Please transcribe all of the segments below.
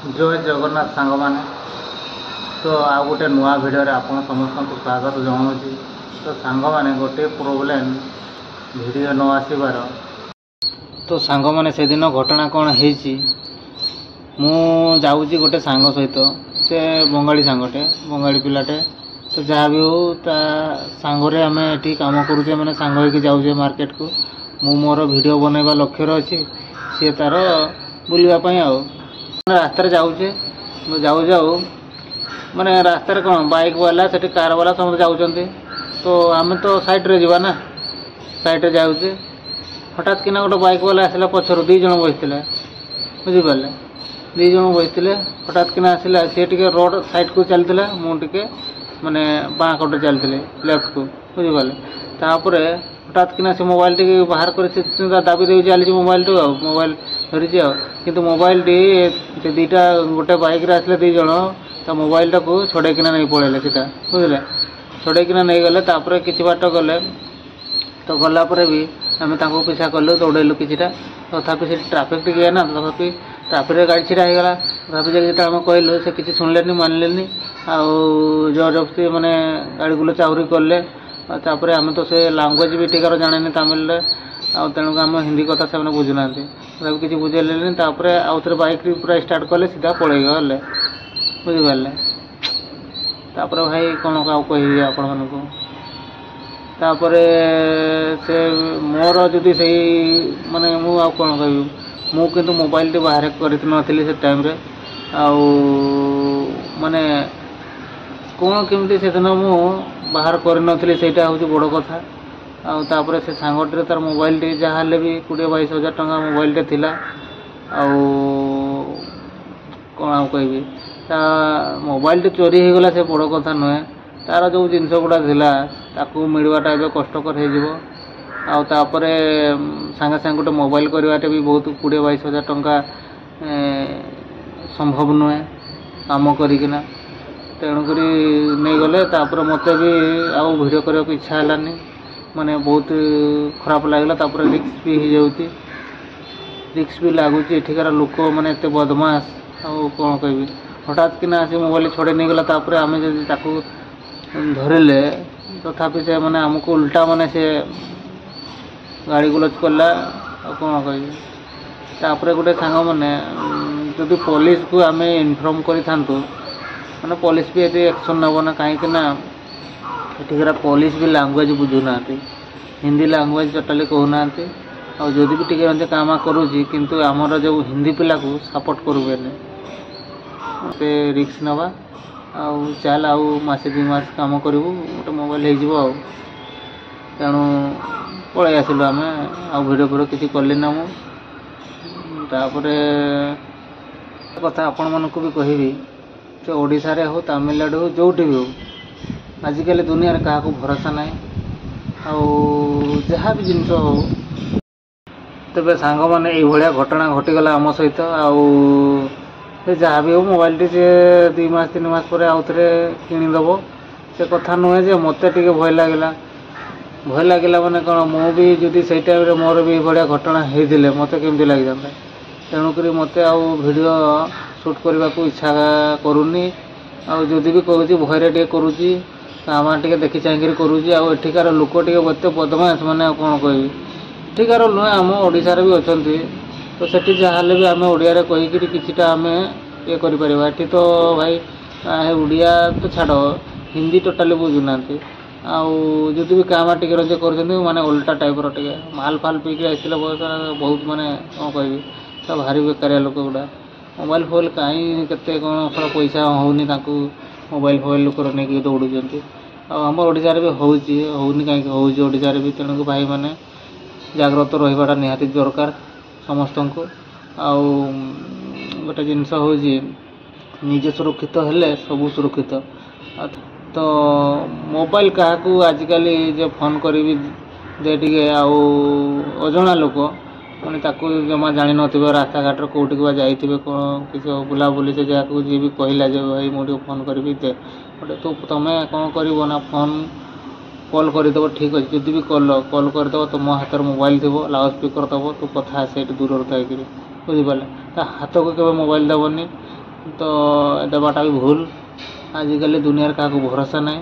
जय जगन्नाथ सांग मैंने तो आ गोटे नुआ भिडियो आपन समस्त को स्वागत जनाऊँ। तो सांग मैंने गोटे प्रोब्लेम भिडियो न आसबार तो सांग मैंने से दिन घटना कौन है मुझे गोटे सांग सहित से बंगाली सांगटे बंगाली पिलाटे तो जहाँ भी हो सांगरे आम ये कम करुचे मैंने सांग हो जाऊे मार्केट को मु मोर भिडियो बनवा लक्ष्य अच्छी सी तार बुलवाई रास्तार जाऊे जाऊ जाऊ माने रास्तार कौन बाइक वाला से कार वाला समस्त जाऊँच तो आम तो साइड्रे जावा ना साइड्रे जाऊे हठात किना गोटे बाइक वाला आसला पछर दुई जन बसते बुझिपारे दुई जन बसते हठात किना आसला सी टे रोड साइड को चलता मुझे माने बाँ कटे चलते लेफ्ट को बुझिपारे तापर हठात किना से मोबाइल टी बाहर कर दाबी दे चली मोबाइल टू मोबाइल धरी किंतु मोबाइल टी दुईटा गोटे बाइक आसले दुई जन तो मोबाइल टाक छड़ेकिना नहीं पड़े सीधा बुझे छड़ेकिना नहीं गले तापर किसी बाट गले तो गलापर भी आम पीछा कलु दौड़ेलु किटा तथापि से ट्राफिक टी ना तथापि ट्राफिक गाड़ी छिड़ा होगा तथापि जो आम कहलु से किसी शुणिले मानले जबरदस्ती मैंने गाड़ी गुलो चाउरी कले तापर आम तो से लांगुएज भी ठीक जाने तमिल तेणुक आम हिंदी कथा से बुझुना तथा किसी बुझेले आउ थे बाइक पूरा स्टार्ट कले सीधा पड़े गले बुझिपारे तापर भाई कौन कह आपण मानक तापर से मोर जदि से माने मु कौन कह मु किंतु मोबाइल टी बाहर करी से टाइम रे माने कौन केमती से दिन मु बाहर करी सेटा हूँ बड़ कथा आउे से सांगटे तार मोबाइल टी जहाँ भी 20-22 हज़ार टका मोबाइल टे थिला कौन कहबी मोबाइल टी चोरी हो गला से बड़ कथा नुहे तार जो जिनस गुड़ा था मिलवाटा कष्टकर हो सांगे सांगे गोटे मोबाइल करवाटे भी बहुत 20-22 हज़ार टका संभव नुहे काम करना तेणुक नहीं गले तापर मत भी आउ भिडियो करने को इच्छा है माने बहुत खराब लगला तापर रिक्स भी हो जाऊँगी रिक्स भी लगुच एठिकार लोक मैंने एत बदमाश आउ कौन कहबी हठात किना आसी मोबाइल छड़े नहीं गला तापर आम जब धरले तथापि से मैंने आमको उल्टा माने से गाड़ी गुलच कला कौन कह गोटे सांग मैंने जदि पुलिस को आम इनफर्म करूँ मैंने पुलिस भी ये एक्शन नब ना कहीं एठिकार पुलिस भी लांगुएज बुझुना हिंदी लांगुएज टोटाली कहूना आदि भी टी काम करुँच किंतु आमर जो हिंदी पिला को सपोर्ट करुए से रिक्स नवा चल आसे 2 मास काम करूँ गोटे मोबाइल हो तेणु पलि आसलु आम भिडियो फिडियो किसी कली ना मुझे कथा आपण मानक भी कहबी जो ओडिशा रे हो तमिलनाडु हो जोटी भी हो आजिकल दुनिया क्या भरोसा ना जहाँ भी जिनस हो तेरे सांग मैंने ये घटना घटीगला आम सहित जहाँ भी हो मोबाइल टी से 2 मास 3 मास पर आउ थे किणीदेव से कथा नुहे जे मत टे भय लगे मैंने कौन मु भी जदि से टाइम मोर भी भाया घटना होते मत केमती लगी जाता तेणुक मत भिडियो शूट करने को इच्छा करूनी आदि भी कहूँ भयर टे करुँची आम टे देखी चाहिए करुँची आठिकार लोक टे एत बदमाश मैंने कौन कहबी एठिकार नुहे आम ओडिशा भी अच्छा तो सेठी जहाँ भी आम ओडिया कहीकि किसीटा आम ये करें तो भाई ओडिया तो छाड़ हिंदी टोटाली बुझुना आदि भी काम टे रजे कर माने उल्टा टाइप टे माल फाल पीक आसला बहुत माने कौन कहबी सब भारी बेकारिया लोक गुड़ा मोबाइल फोबाइल कहीं केते कौन पैसा होनी मोबाइल फोबाइल लोक नहीं दौड़ुंट आम ओडिशा भी होनी कहीं होशार भी तेणुक भाई मैंने जाग्रत रहा निहाती दरकार समस्त को गोटे जिनस हूँ निजे सुरक्षित हेले सब सुरक्षित तो मोबाइल क्या आजिकल जो फोन करी दे टे अजना लोक मैंने जमा जानी नथिबे रास्ता घाट कौटी जाइए कौन किसी बुलाबुली से जहाँ जी भी कहला जे भाई मुझे फोन करी दे गोटे तो तुम्हें कौन कर फोन कॉल करदेव ठीक अच्छे जदि भी कॉल करदेव तुम हाथ मोबाइल थी लाउड स्पीकर दब तू कथा से दूर था बुझिपारे हाथ को केवल मोबाइल देवनी तो देवाटा भी भूल। आजिकल दुनिया क्या भरोसा ना।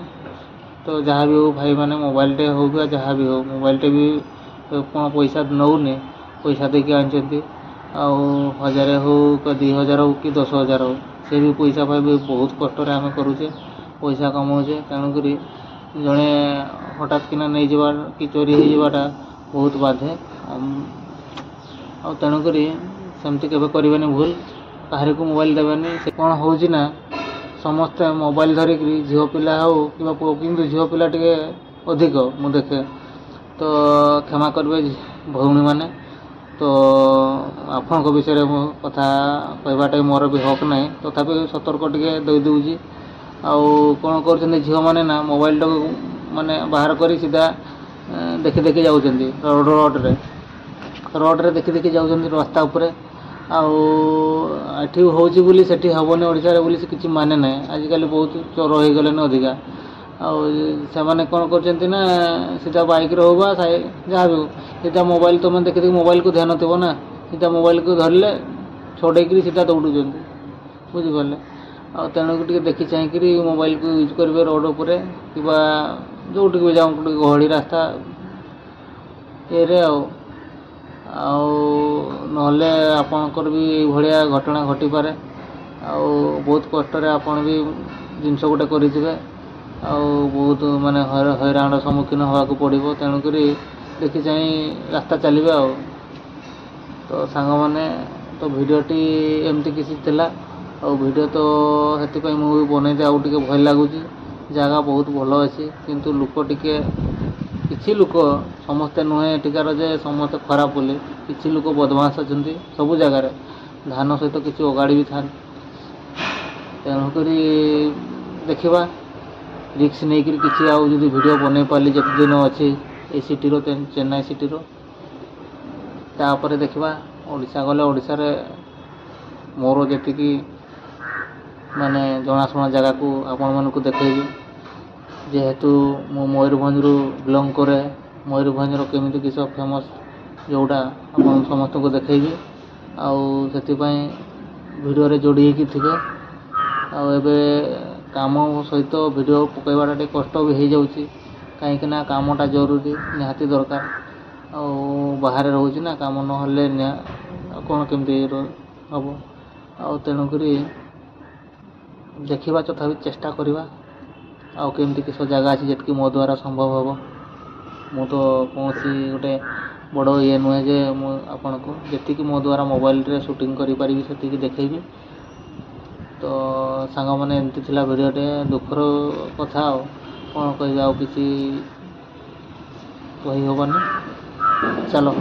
तो जहाँ भी हो भाई मैंने मोबाइल टे हो गया जहाँ भी हो मोबाइल टे भी कौन पैसा नौने पैसा देके आनी हजार हो 2000 हो कि 10,000 हो से भी पैसा पाई बहुत कष्ट आम करुचे पैसा कमाऊे तेणुक जड़े हठात किना नहीं जावा कि चोरी हो जावाटा बहुत बाधे तेणुक सेमती केवे करवानी भूल कहार को मोबाइल देवानी से कौन हो समस्ते मोबाइल धरिक झील पिला हो कि पुओ कि झील पिला टे अधिक मु देखे तो क्षमा करेंगे भौणी मैंने तो आपण विषय मो कथा कहवाटा मोर भी हक ना तथापि सतर्क टे देदे कौन कर झील मैंने ना मोबाइल टाक माने बाहर कर सीधा देखी देखी जाऊँच रोड्रे देखी देखी जाऊँच रास्ता उपरे आठी होची सेठी हेनी ओडिशा रे किसी माने ना आजिकल बहुत चोर हो गले अधिका से मैंने कौन कर सीधा बाइक रे हो जहाँ भी हो सीधा मोबाइल तुम देखी देखी मोबाइल को ध्यान थो ना सीधा मोबाइल को धरले छोड़े सीधा दौड़ुं बुझिपारे तेणुक देखी चाहिए मोबाइल को यूज करेंगे रोड उपर कि जो भी जाऊँ गहली रास्ता ये नहले आपणकर भी भाया घटना घटी पारे बहुत कष्ट आपन भी जिनस गोटे करेंगे बहुत माने हैरान सम्मुखीन होगा पड़ो तेणुक देखी चाहिए रास्ता चलिए तो सांग मैंने तो भिडटी एमती किसी थिला भिडियो तो से मुझे बनईदे आउ टे भय लगुच जगह बहुत भल अच्छी किंतु लोक टिके किसी लोक समस्ते नुहे एटिकार जे समस्ते खराब बोले किसी लोक बदमाश अच्छा सबू जगार धान सहित किसी अगाड़ी भी था तेणुक देखा रिक्स नहीं किसी आउ जो वीडियो बन पाली जिते दिन अच्छी ये सिटी चेन्नई सिटी तापर देखा ओडिशा गले ओडिशा रे मोर जी माने जनाशुना जगह को आपण मानक देखी जेहेतु मु मयूरभंज बिलंग करे मयूरभंज केमी किस फेमस जोड़ा आप समस्त को देखी आपाई भिडियो जोड़ी थे आबे काम सहित भिडियो पकड़ाटा टे कष्ट भी हो जाऊँगी कहीं कामटा जरूरी निहाती दरकार बाहर रोचे ना काम ना कौन केमती हम तेणुक देखा तथा चेष्टा करवा आमती किस जगह अच्छी जी मो द्वारा संभव हम मु तो कौन गोटे बड़ ये नुहे जे आपण को जी मो द्वारा मोबाइल रे शूटिंग करी से देखेबी तो सांग मैंने एमती थिला भिडियोटे दुखर कथा कौन कह किसी कही हेनी चलो।